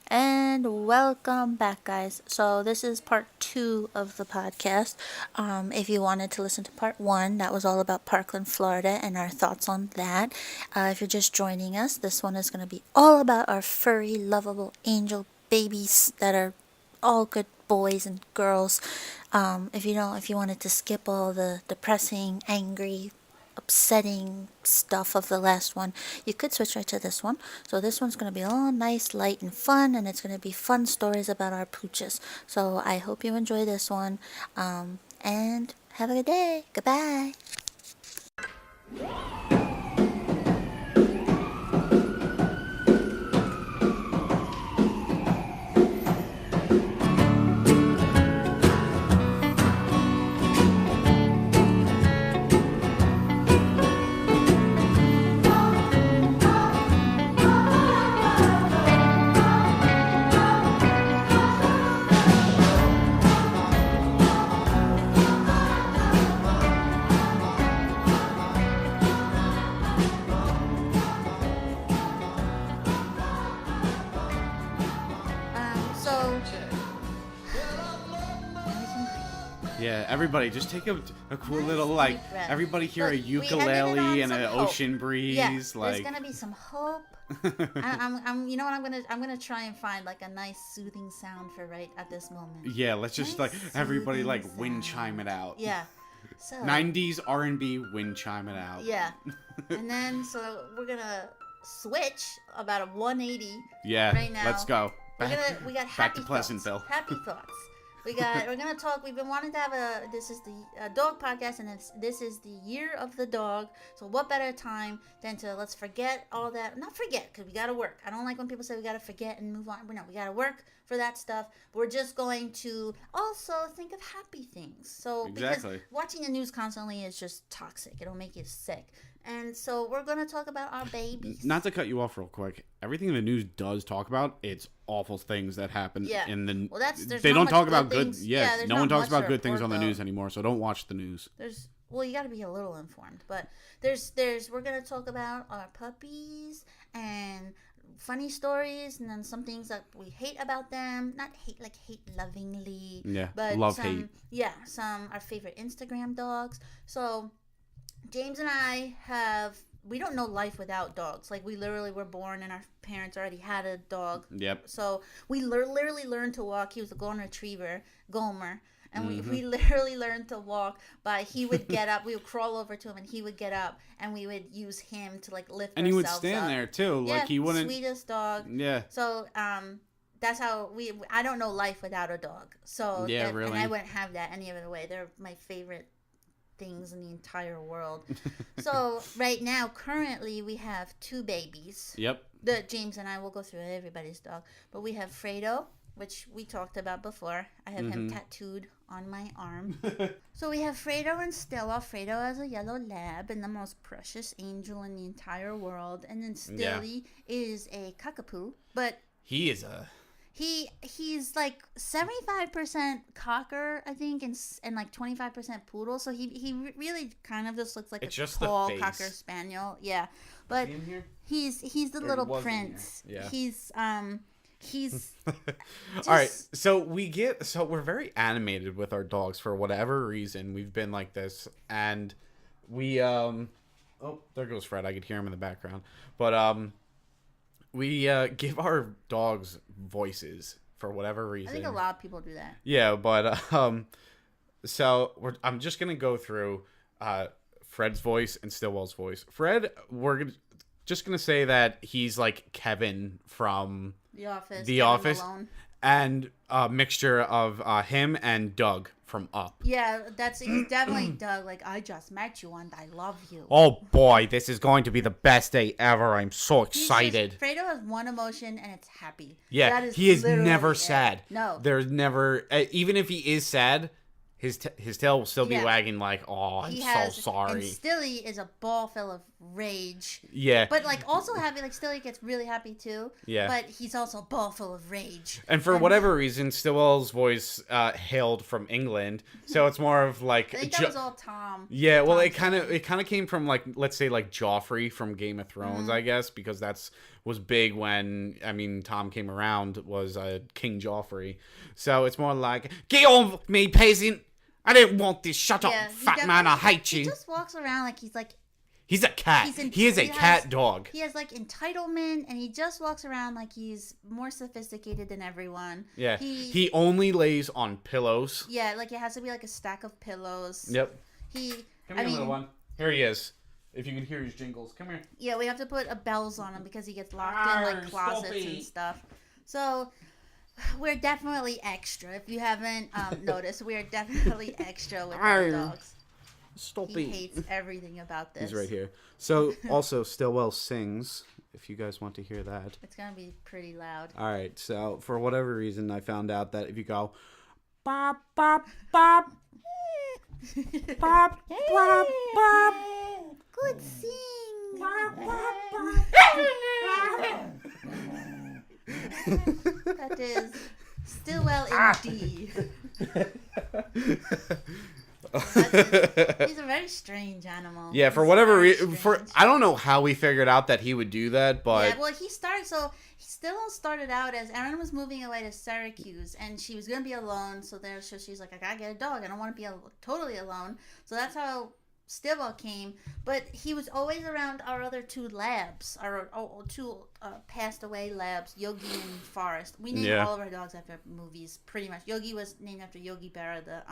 And welcome back, guys. So, this is part two of the podcast. If you wanted to listen to part one, that was all about Parkland, Florida, and our thoughts on that. If you're just joining us, this one is going to be all about our furry, lovable angel babies that are all good boys and girls. If you wanted to skip all the depressing, angry, upsetting stuff of the last one, you could switch right to this one. So this one's going to be all nice, light, and fun, and it's going to be fun stories about our pooches. So I hope you enjoy this one, and have a good day. Goodbye. So Yeah, everybody, just take a cool Nice little, deep breath. everybody hear a Look, we ended it ukulele on and some an hope. ocean breeze, Yeah, there's gonna be some hope. You know what? I'm gonna try and find like a nice soothing sound for right at this moment. yeah, let's just, Nice everybody, soothing wind sound. chime it out. Yeah. So 90s R&B wind chime it out. yeah, and then so we're gonna switch about a 180. Yeah, Right now, let's go. We got back happy to Pleasantville. thoughts. Happy thoughts. We're gonna talk. We've been wanting to have this is the dog podcast, and this is the year of the dog. So what better time than to let's forget all that? Not forget, because we gotta work. I don't like when people say we gotta forget and move on. No, we gotta work for that stuff. But we're just going to also think of happy things. So Exactly. because watching the news constantly is just toxic. It'll make you sick. And so we're gonna talk about our babies. Not to cut you off real quick, everything the news does talk about, it's awful things that happen Yeah. in the. Well, there's they not don't much talk good about things. good. Yeah, Yeah, there's no not one talks much about to good things on report, the though. news anymore, so don't watch the news. You got to be a little informed, but we're gonna talk about our puppies and funny stories, and then some things that we hate about them. Not hate like hate lovingly. Yeah, but love some, hate. Yeah, some our favorite Instagram dogs. So James and I we don't know life without dogs. Like we literally were born and our parents already had a dog. Yep. So we literally learned to walk. He was a golden retriever, Gomer. And Mm-hmm. we literally learned to walk by he would get up, we would crawl over to him and he would get up and we would use him to like lift And he would ourselves stand up. there too, Yeah, like he wouldn't. sweetest dog. Yeah. So that's how I don't know life without a dog. So Yeah, really. And I wouldn't have that any other way. They're my favorite things in the entire world. So right now, currently, we have two babies. Yep. James and I will go through everybody's dog, but we have Fredo, which we talked about before. I have him tattooed on my arm. So we have Fredo and Stella. Fredo is a yellow lab and the most precious angel in the entire world, and then Stilly is a cockapoo, but He is a. He's like 75% cocker, I think, and like 25% poodle. So he really kind of just looks like It's a just the tall face. cocker spaniel. Yeah, but in here? he's the Or little was in prince. here. Yeah. He's All right, so we're very animated with our dogs for whatever reason. We've been like this, and we oh, there goes Fred. I could hear him in the background, but we give our dogs voices for whatever reason. I think a lot of people do that. Yeah, but so I'm just gonna go through Fred's voice and Stillwell's voice. Fred, just gonna say that he's like Kevin from The Office. Malone. and a mixture of him and Doug from Up. Yeah, he's definitely Doug. Like, I just met you and I love you. Oh boy, this is going to be the best day ever! I'm so excited. Fredo has one emotion and it's happy. Yeah, That is he is literally never it. sad. No. There's never, even if he is sad, his tail will still be Yeah. wagging like, oh, I'm so sorry. And Stilly is a ball full of rage. Yeah. But like also happy, like Stilly gets really happy too. Yeah. But he's also a ball full of rage. And for whatever reason, Stillwell's voice hailed from England, so it's more of like. I think that was all Tom. Yeah, well, Tom it kind of came from like, let's say like Joffrey from Game of Thrones, I guess, because that's was big when, I mean, Tom came around, was King Joffrey. So it's more like, get on with me, peasant. I don't want this. Shut up, fat man. I hate you. He just walks around like he's like... He's a cat. He is a cat dog. He has like entitlement, and he just walks around like he's more sophisticated than everyone. Yeah. He only lays on pillows. Yeah, like it has to be like a stack of pillows. Yep. Come here, little one. Here he is. If you can hear his jingles, come here. Yeah, we have to put bells on him because he gets locked in like closets and stuff. So we're definitely extra. If you haven't noticed, we are definitely extra with our dogs. He hates everything about this. He's right here. So, also, Stillwell sings, if you guys want to hear that. It's going to be pretty loud. All right. So, for whatever reason, I found out that if you go, bop, bop, bop, bop, bop, bop. Good sing. That is Stillwell indeed. He's a very strange animal. Yeah, for whatever reason, I don't know how we figured out that he would do that, but yeah, well, he started out as Erin was moving away to Syracuse, and she was gonna be alone. So she's like, I gotta get a dog. I don't want to be totally alone. So that's how Stillwell came. But he was always around our other two labs, our two passed away labs, Yogi and Forrest. We named all of our dogs after movies, pretty much. Yogi was named after Yogi Berra, the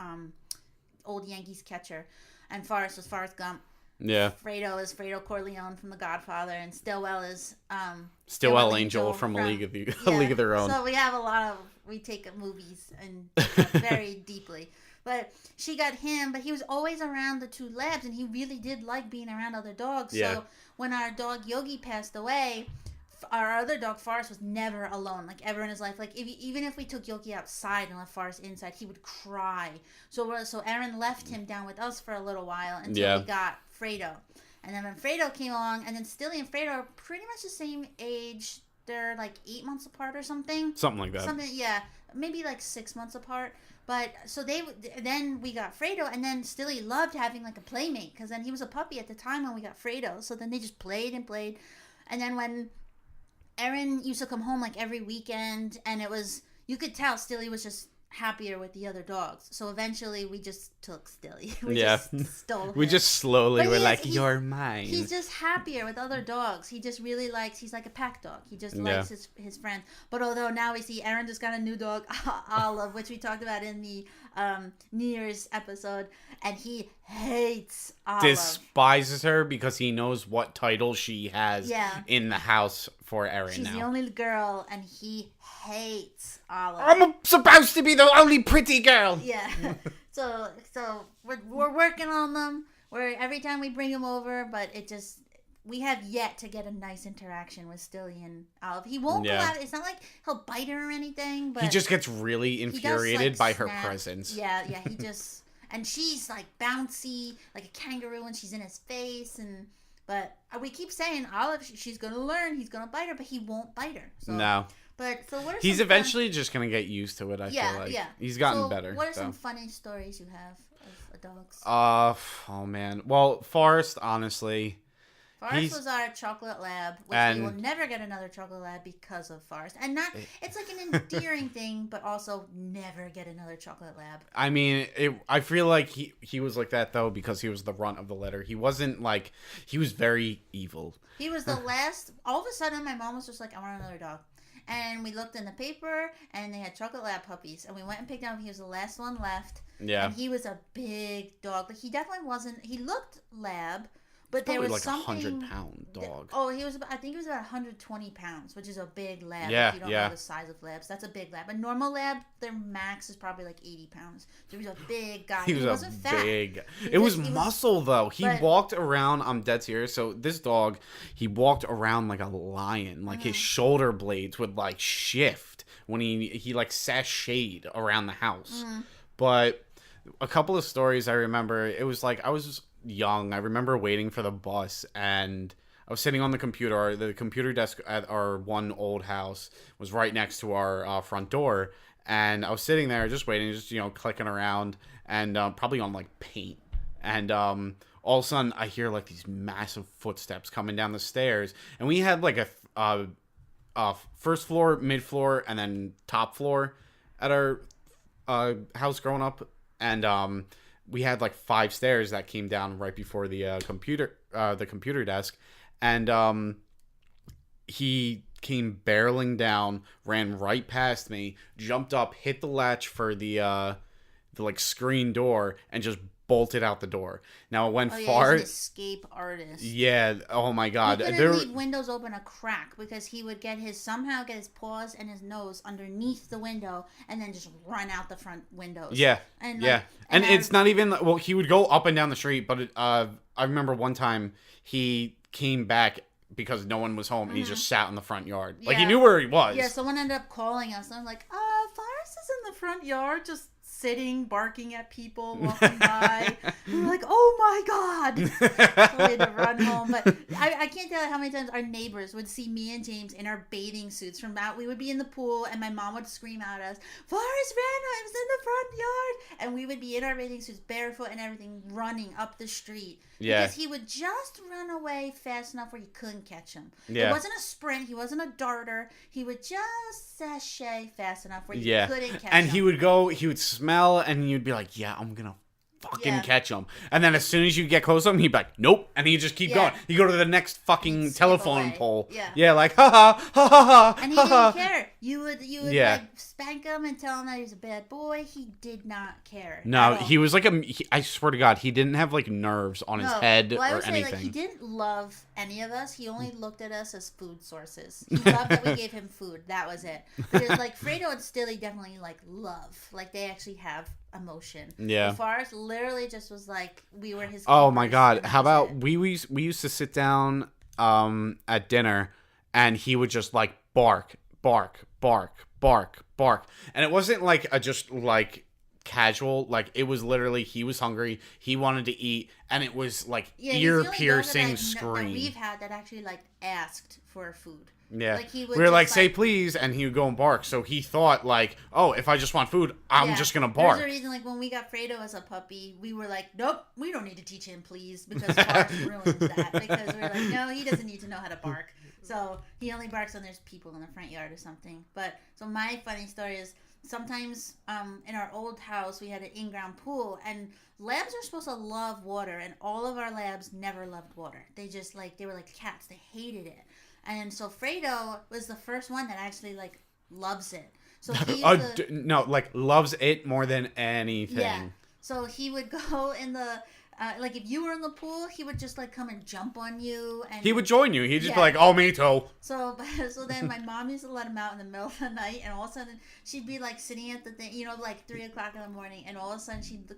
old Yankees catcher, and Forrest was Forrest Gump. Yeah. Fredo is Fredo Corleone from The Godfather, and Stillwell is Stillwell Angel from A League of Their Own. So we take movies and very deeply. But she got him, but he was always around the two labs, and he really did like being around other dogs. Yeah. So when our dog Yogi passed away, our other dog Forrest was never alone, like ever in his life. Like even if we took Yogi outside and left Forrest inside, he would cry. So Erin left him down with us for a little while until we got Fredo. And then when Fredo came along, and then Stilly and Fredo are pretty much the same age. They're like 8 months apart or something. Something like that. Yeah, maybe like 6 months apart. But so then we got Fredo, and then Stilly loved having like a playmate because then he was a puppy at the time when we got Fredo. So then they just played and played, and then when Erin used to come home like every weekend, and you could tell Stilly was just happier with the other dogs. So eventually we just took Stilly. We just stole him. We just slowly were like, you're mine. He's just happier with other dogs. He just really he's like a pack dog. He just likes his friends. But although now we see Erin just got a new dog, Olive, which we talked about in the New Year's episode, and he hates Olive. Despises her because he knows what title she has in the house for Erin. She's the only girl, and he hates Olive. I'm supposed to be the only pretty girl. Yeah. So we're working on them. Every time we bring him over, but we have yet to get a nice interaction with Stilly and Olive. He won't go out. It's not like he'll bite her or anything, but he just gets really infuriated by her presence. Yeah, he just and she's like bouncy, like a kangaroo when she's in his face, but we keep saying Olive, she's gonna learn. He's gonna bite her, but he won't bite her. So, no. But so what are he's eventually just gonna get used to it. I feel like he's gotten better. What are some funny stories you have of dogs? Oh man. Well, Forrest, honestly. Forrest was our chocolate lab, which we will never get another chocolate lab because of Forrest. And it's like an endearing thing, but also never get another chocolate lab. I mean, I feel like he was like that, though, because he was the runt of the litter. He wasn't like, he was very evil. He was the last, all of a sudden my mom was just like, I want another dog. And we looked in the paper, and they had chocolate lab puppies. And we went and picked him up. He was the last one left. Yeah. And he was a big dog. But he definitely wasn't, he looked lab. But there was like something. 100-pound dog. I think he was about 120 pounds, which is a big lab. Yeah, if you don't know the size of labs, that's a big lab. A normal lab, their max is probably like 80 pounds. So he was a big guy. He wasn't fat. It was muscle though. He walked around. I'm dead serious. So this dog, he walked around like a lion. Like his shoulder blades would like shift when he like sashayed around the house. But a couple of stories I remember. It was like I was young. I remember waiting for the bus, and I was sitting on the computer. The computer desk at our one old house was right next to our front door, and I was sitting there just waiting, just clicking around, and probably on like paint, and all of a sudden I hear like these massive footsteps coming down the stairs, and we had like first floor, mid floor, and then top floor at our house growing up, and we had like 5 stairs that came down right before the computer desk, and he came barreling down, ran right past me, jumped up, hit the latch for the like screen door, and just bolted out the door. Now it went far. He's an escape artist. Yeah. Oh my God. He couldn't leave windows open a crack because he would somehow get his paws and his nose underneath the window and then just run out the front windows. Yeah. And it's not even, well, he would go up and down the street, but I remember one time he came back because no one was home, and he just sat in the front yard. Like, he knew where he was. Yeah, someone ended up calling us, and I'm like, Forrest is in the front yard, just sitting, barking at people, walking by. We're like, oh my God. So we had to run home. But I can't tell you how many times our neighbors would see me and James in our bathing suits from out. We would be in the pool, and my mom would scream at us, Forrest ran, is in the front yard. And we would be in our bathing suits, barefoot and everything, running up the street. Yeah. Because he would just run away fast enough where you couldn't catch him. Yeah. It wasn't a sprint. He wasn't a darter. He would just sashay fast enough where you couldn't catch him. And he would smell, and you'd be like, yeah, I'm going to fucking catch him. And then as soon as you get close to him, he'd be like, nope. And he'd just keep going. He'd go to the next fucking telephone pole. Yeah, like, ha ha, ha ha ha. And he didn't care. You would like spank him and tell him that he's a bad boy. He did not care. No, he was like I swear to God, he didn't have like nerves on his head or anything. Say, like, he didn't love any of us. He only looked at us as food sources. He loved that we gave him food. That was it. Because like Fredo and Stilly definitely like love. Like they actually have emotion. Yeah. Forrest literally just was like we were his. Oh my God! How about we used to sit down at dinner, and he would just like bark, bark, bark, bark, bark, and it wasn't like a just like casual, like it was literally he was hungry, he wanted to eat, and it was like ear piercing scream. That we've had that actually like asked for food. Yeah, like we were like, say please, and he would go and bark. So he thought like, oh, if I just want food, I'm just gonna bark. There's a reason, like when we got Fredo as a puppy, we were like, nope, we don't need to teach him please, because Forrest ruined that. Because we were like, no, he doesn't need to know how to bark. So he only barks when there's people in the front yard or something. But so my funny story is sometimes in our old house we had an in-ground pool, and labs are supposed to love water, and all of our labs never loved water. They just like, they were like cats. They hated it. And so Fredo was the first one that actually like loves it. So he like loves it more than anything. Yeah. So he would go in the like if you were in the pool, he would just like come and jump on you, and he would join you. He'd just be like, "Oh, me too." So then my mom used to let him out in the middle of the night, and all of a sudden she'd be like sitting at the thing, like 3:00 in the morning, and all of a sudden she'd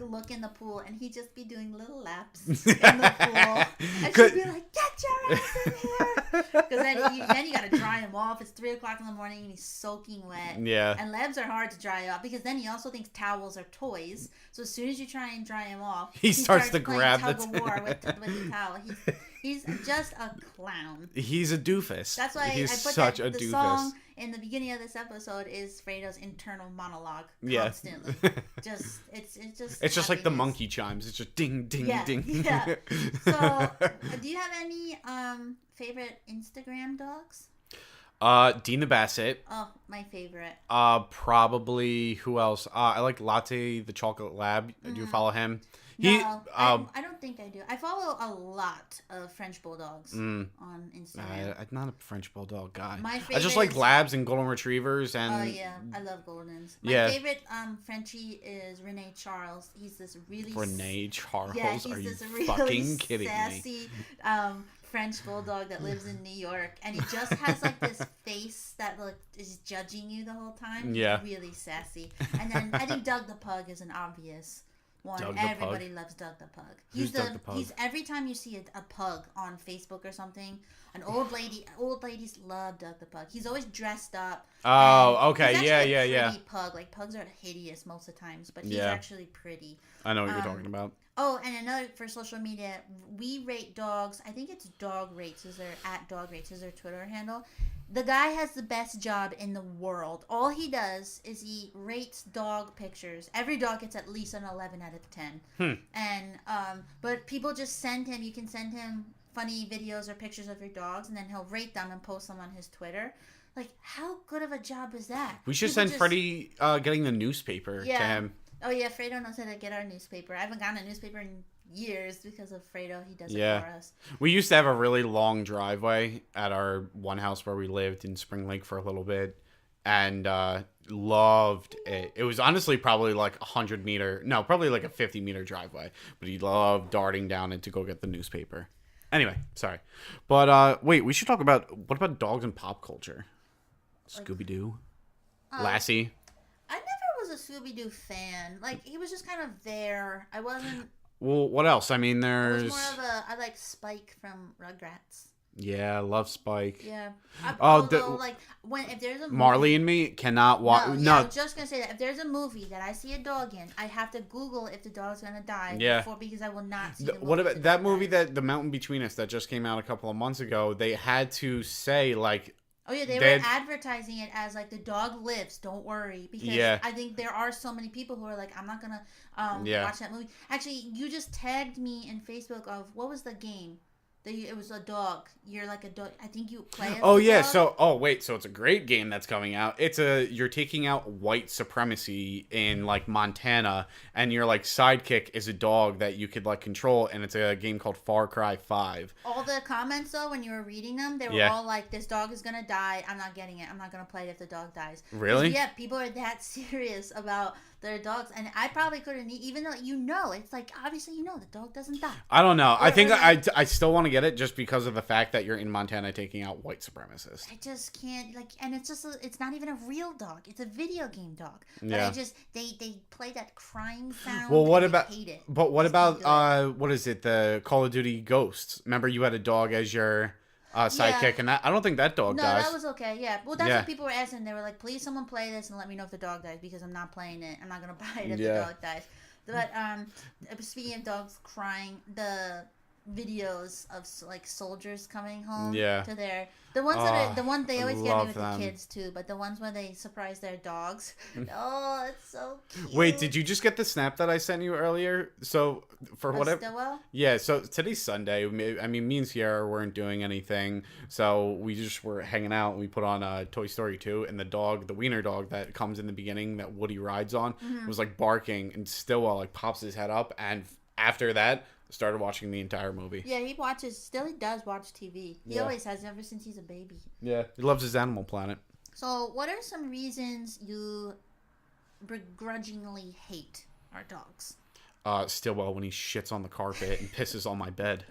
look in the pool, and he'd just be doing little laps in the pool, and she'd be like, "Get your ass in here!" Because then you gotta dry him off. It's 3:00 in the morning, and he's soaking wet. Yeah. And labs are hard to dry off because then he also thinks towels are toys. So as soon as you try and dry him off, he starts to grab tug of war with the towel. He's just a clown. He's a doofus. That's why he's I put such a the doofus. Song in the beginning of this episode is Fredo's internal monologue constantly. It's just like the monkey chimes. It's just ding ding ding. Yeah. So, do you have any favorite Instagram dogs? Dean the Basset. Oh, my favorite. Probably who else? I like Latte the Chocolate Lab. Do you follow him? No, I don't think I do. I follow a lot of French Bulldogs on Instagram. I'm not a French Bulldog guy. My favorite I just like Labs and Golden Retrievers. And oh yeah, I love Goldens. My favorite Frenchie is Rene Charles. He's this really Rene Charles. Yeah, he's Are you this really fucking kidding sassy, me? French Bulldog that lives in New York, and he just has like this face that is judging you the whole time. Yeah, he's really sassy. And then I think Doug the Pug is an obvious one. Everybody loves Doug the Pug. Who's Doug the Pug? He's every time you see a pug on Facebook or something, old ladies love Doug the Pug. He's always dressed up. Oh, okay, he's yeah. Pretty pug. Like pugs are hideous most of the times, but he's actually pretty. I know what you're talking about. Oh, and another for social media, we rate dogs. I think it's Dog Rates. Is their @Dog Rates is their Twitter handle. The guy has the best job in the world. All he does is he rates dog pictures. Every dog gets at least an 11 out of 10. And but people just send him. You can send him funny videos or pictures of your dogs, and then he'll rate them and post them on his Twitter. Like, how good of a job is that? We should send Freddie getting the newspaper to him. Oh yeah, Fredo knows how to get our newspaper. I haven't gotten a newspaper in years because of Fredo. He does it for us. We used to have a really long driveway at our one house where we lived in Spring Lake for a little bit, and loved it. It was honestly probably like probably like a 50-meter driveway, but he loved darting down it to go get the newspaper. Anyway, sorry. But wait, we should talk about, what about dogs and pop culture? Scooby-Doo? Lassie? I never was a Scooby-Doo fan. Like, he was just kind of there. I wasn't... Well, what else? I mean, there's... It was more of a... I like Spike from Rugrats. Yeah, I love Spike. Yeah. If there's a movie... Marley and Me cannot watch... No, I was just going to say that. If there's a movie that I see a dog in, I have to Google if the dog's going to die because I will not see the movie. What about that movie, The Mountain Between Us, that just came out a couple of months ago? They had to say, like... Oh, yeah, they were advertising it as, like, the dog lives, don't worry. Because I think there are so many people who are like, I'm not going to watch that movie. Actually, you just tagged me in Facebook of, what was the game? It was a dog. You're like a dog. I think you play as dog. So it's a great game that's coming out. You're taking out white supremacy in like Montana, and your like sidekick is a dog that you could like control, and it's a game called Far Cry 5. All the comments though, when you were reading them, they were all like, "This dog is gonna die. I'm not getting it. I'm not gonna play it if the dog dies." Really? Yeah, people are that serious about their dogs, and I probably couldn't, even though it's like, obviously the dog doesn't die. I don't know. I think I still want to get it just because of the fact that you're in Montana taking out white supremacists. I just can't, and it's not even a real dog. It's a video game dog. But they play that crying sound. Well, what I about? hate it. But what about what is it? The Call of Duty Ghosts. Remember, you had a dog as your sidekick, and I don't think that dog dies. No, that was okay. Yeah, well, that's what people were asking. They were like, "Please, someone play this and let me know if the dog dies because I'm not playing it. I'm not gonna buy it if the dog dies." But speaking of dogs crying, the videos of like soldiers coming home to the ones they always get me with the kids too, but the ones where they surprise their dogs, it's so cute. Wait, did you just get the snap that I sent you earlier? So for whatever Stillwell? Yeah, so today's Sunday. I mean, me and Sierra weren't doing anything, so we just were hanging out, and we put on Toy Story 2, and the wiener dog that comes in the beginning that Woody rides on was like barking, and Stillwell like pops his head up, and after that started watching the entire movie. Yeah, he does watch TV. He always has, ever since he's a baby. Yeah, he loves his Animal Planet. So, what are some reasons you begrudgingly hate our dogs? Stillwell when he shits on the carpet and pisses on my bed.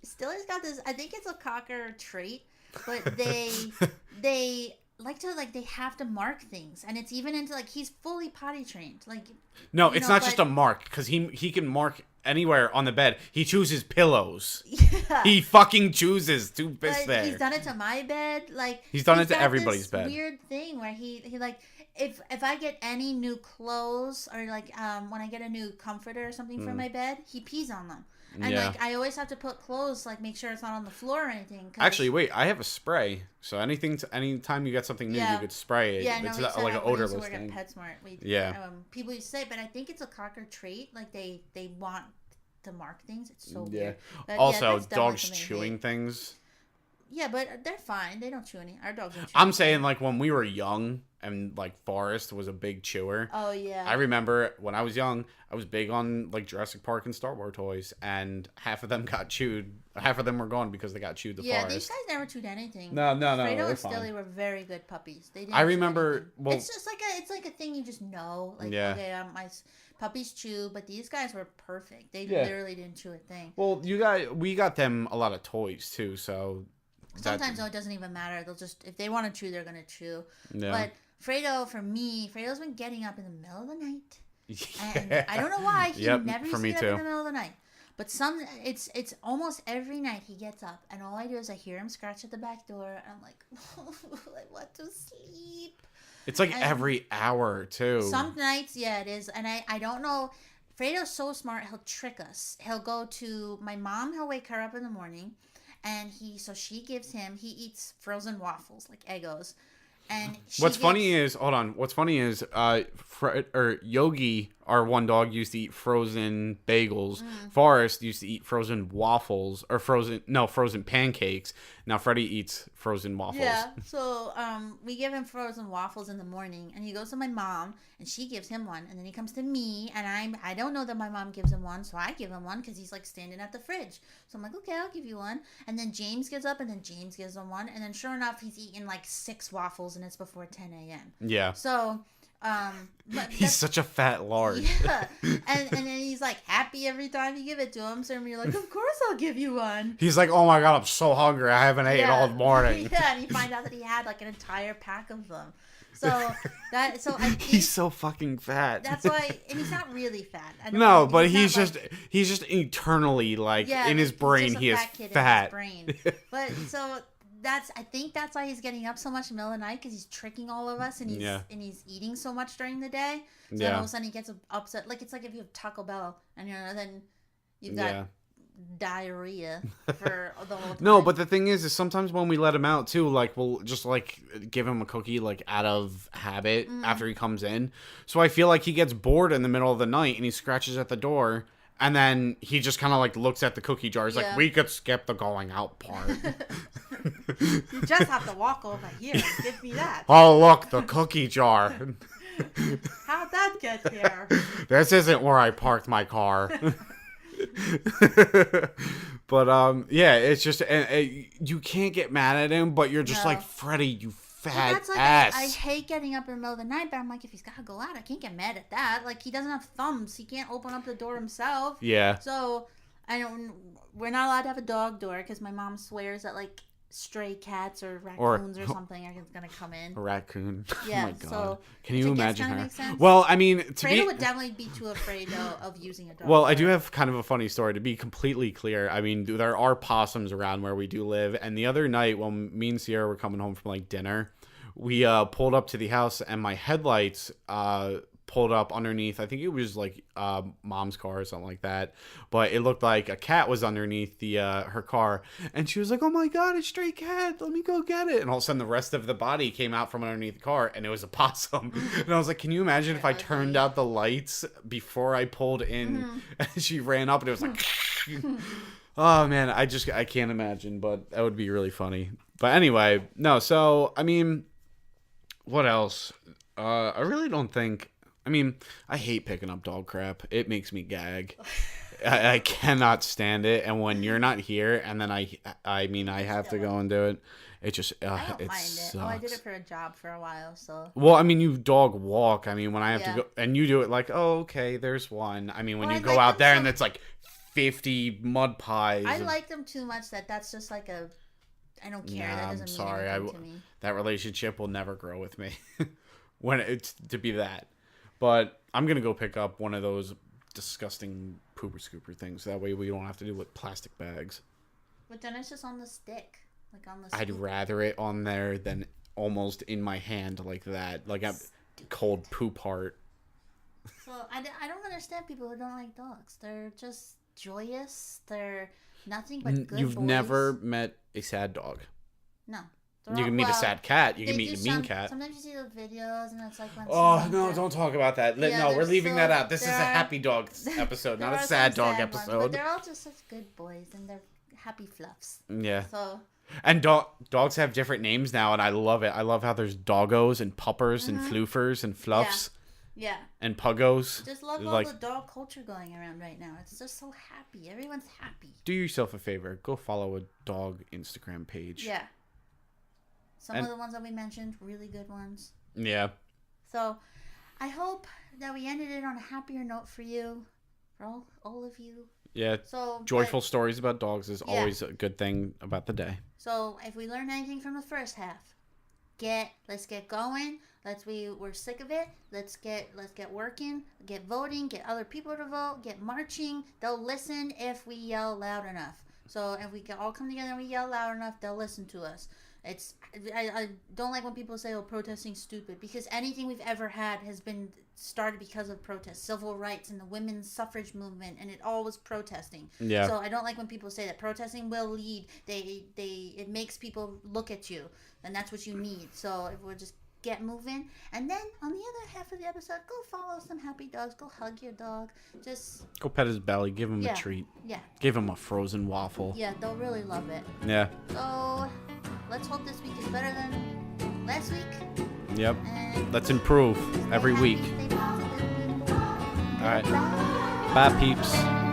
Stiller's got this, I think it's a cocker trait, but they like to, like, they have to mark things, and it's even into, like, he's fully potty trained. Like, no, it's not just a mark, because he can mark anywhere on the bed. He chooses pillows. Yeah. He fucking chooses to piss there. He's done it to my bed. Like, he's done it to everybody's bed. Weird thing where he like, if I get any new clothes, or like when I get a new comforter or something for my bed, he pees on them. And like, I always have to put clothes, like, make sure it's not on the floor or anything. Actually, wait, I have a spray. So anytime you get something new, you could spray it. Yeah, it's like an odorless thing. We used to work at PetSmart. People used to say, but I think it's a cocker trait. Like, they want to mark things. It's so weird. But also, dogs chewing things. Yeah, but they're fine. They don't chew any. Our dogs don't chew. I'm saying, like, when we were young and, like, Forrest was a big chewer. Oh, yeah. I remember when I was young, I was big on, like, Jurassic Park and Star Wars toys, and half of them got chewed. Half of them were gone because they got chewed Forrest. Yeah, these guys never chewed anything. No. Fredo and Stilly were very good puppies. They didn't I remember... Well, it's just like a thing you just know. Like, okay, my puppies chew, but these guys were perfect. They literally didn't chew a thing. Well, we got them a lot of toys, too, so... Sometimes, though, it doesn't even matter. They'll just, if they want to chew, they're going to chew. Yeah. But Fredo's been getting up in the middle of the night. And I don't know why. He never used to get up in the middle of the night. But it's almost every night he gets up, and all I do is I hear him scratch at the back door, and I'm like, I want to sleep. It's like every hour, too. Some nights, it is. And I don't know. Fredo's so smart, he'll trick us. He'll go to my mom, he'll wake her up in the morning. And she gives him, he eats frozen waffles, like Eggos. And what's funny is Yogi, our one dog, used to eat frozen bagels. Forrest used to eat frozen waffles or frozen pancakes. Now Freddie eats frozen waffles. Yeah, so we give him frozen waffles in the morning, and he goes to my mom, and she gives him one, and then he comes to me, and I don't know that my mom gives him one, so I give him one because he's like standing at the fridge. So I'm like, okay, I'll give you one, and then James gets up, and then James gives him one, and then sure enough, he's eating like 6 waffles, and it's before 10 a.m. Yeah. So. But He's such a fat lard. Yeah, and then he's like happy every time you give it to him. So you're like, of course I'll give you one. He's like, oh my god, I'm so hungry. I haven't ate all morning. Yeah, and you find out that he had like an entire pack of them. So I think he's so fucking fat. That's why, and he's not really fat. No, but he's just eternally like in his brain he is fat. But so. I think that's why he's getting up so much in the middle of the night, because he's tricking all of us, and he's eating so much during the day. So then all of a sudden he gets upset. Like it's like if you have Taco Bell and then you've got diarrhea for the whole time. No, but the thing is sometimes when we let him out too, like we'll just like give him a cookie like out of habit after he comes in. So I feel like he gets bored in the middle of the night and he scratches at the door. And then he just kind of like looks at the cookie jar. He's like, we could skip the going out part. You just have to walk over here and give me that. Oh, look, the cookie jar. How'd that get here? This isn't where I parked my car. But, yeah, it's just, you can't get mad at him, but you're just like, Freddie, you fat ass. I hate getting up in the middle of the night, but I'm like, if he's got to go out, I can't get mad at that. Like, he doesn't have thumbs. He can't open up the door himself. Yeah. So, we're not allowed to have a dog door because my mom swears that, like, stray cats or raccoons or something are going to come in. A raccoon. Yeah, oh my god. So can you imagine her? Make sense? Well, I mean, Fredo would definitely be too afraid of using a dog. Well, I do have kind of a funny story to be completely clear. I mean, there are possums around where we do live, and the other night when me and Sierra were coming home from like dinner, we pulled up to the house and my headlights pulled up underneath. I think it was like mom's car or something like that, but it looked like a cat was underneath the her car, and she was like, "Oh my god, a stray cat! Let me go get it!" And all of a sudden, the rest of the body came out from underneath the car, and it was a possum. And I was like, "Can you imagine if I turned out the lights before I pulled in?" And she ran up, and it was like, oh man, I can't imagine, but that would be really funny. But anyway, no. So I mean, what else? I really don't think. I mean, I hate picking up dog crap. It makes me gag. I cannot stand it. And when you're not here, and then I have to go and do it. It just I don't it mind sucks. it. Oh, I did it for a job for a while, so. Well, I mean, you dog walk. I mean, when I have to go, and you do it like, oh, okay, there's one. I mean, when you go out there and it's like 50 mud pies. I like them too much that's just like a. I don't care. That doesn't mean anything to me. That relationship will never grow with me. When it's to be that. But I'm going to go pick up one of those disgusting pooper scooper things. That way we don't have to do with plastic bags. But then it's just on the stick. Like on the I'd rather it on there than almost in my hand like that. Like a cold poop part. So I don't understand people who don't like dogs. They're just joyous. They're nothing but good You've boys. never met a sad dog. No. You can meet a sad cat. You can meet a mean cat. Sometimes you see the videos and it's like when don't talk about that. No, we're leaving that out. This is a happy dog episode, not a sad dog episode. But they're all just such good boys and they're happy fluffs. Yeah. So. And dogs have different names now, and I love it. I love how there's doggos and puppers and floofers and fluffs. Yeah. And puggos. Just love all the dog culture going around right now. It's just so happy. Everyone's happy. Do yourself a favor. Go follow a dog Instagram page. Yeah. Some of the ones that we mentioned, really good ones. Yeah. So, I hope that we ended it on a happier note for you, for all of you. Yeah. So joyful stories about dogs is always a good thing about the day. So, if we learn anything from the first half, let's get going. We're sick of it. Let's get working, get voting, get other people to vote, get marching. They'll listen if we yell loud enough. So, if we can all come together and we yell loud enough, they'll listen to us. I don't like when people say, oh, protesting's stupid, because anything we've ever had has been started because of protest, civil rights and the women's suffrage movement, and it all was protesting. Yeah. So I don't like when people say that protesting will lead. It makes people look at you, and that's what you need. So if we'll just get moving. And then on the other half of the episode, go follow some happy dogs. Go hug your dog. Just go pet his belly. Give him a treat. Yeah. Give him a frozen waffle. Yeah, they'll really love it. Yeah. So let's hope this week is better than last week. Yep. And let's improve every week. Stay positive. All right. Bye, peeps.